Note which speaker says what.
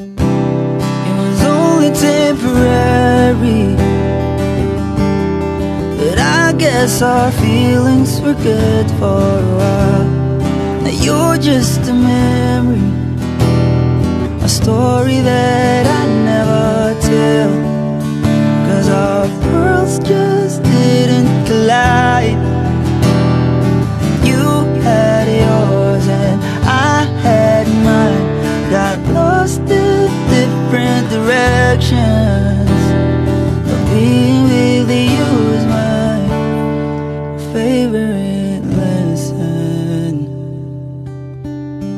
Speaker 1: It was only temporary, but I guess our feelings were good for a while. Now you're just a memory, a story that I never tell, 'cause our worlds just didn't collide. You had yours and I had mine, got lost in different directions.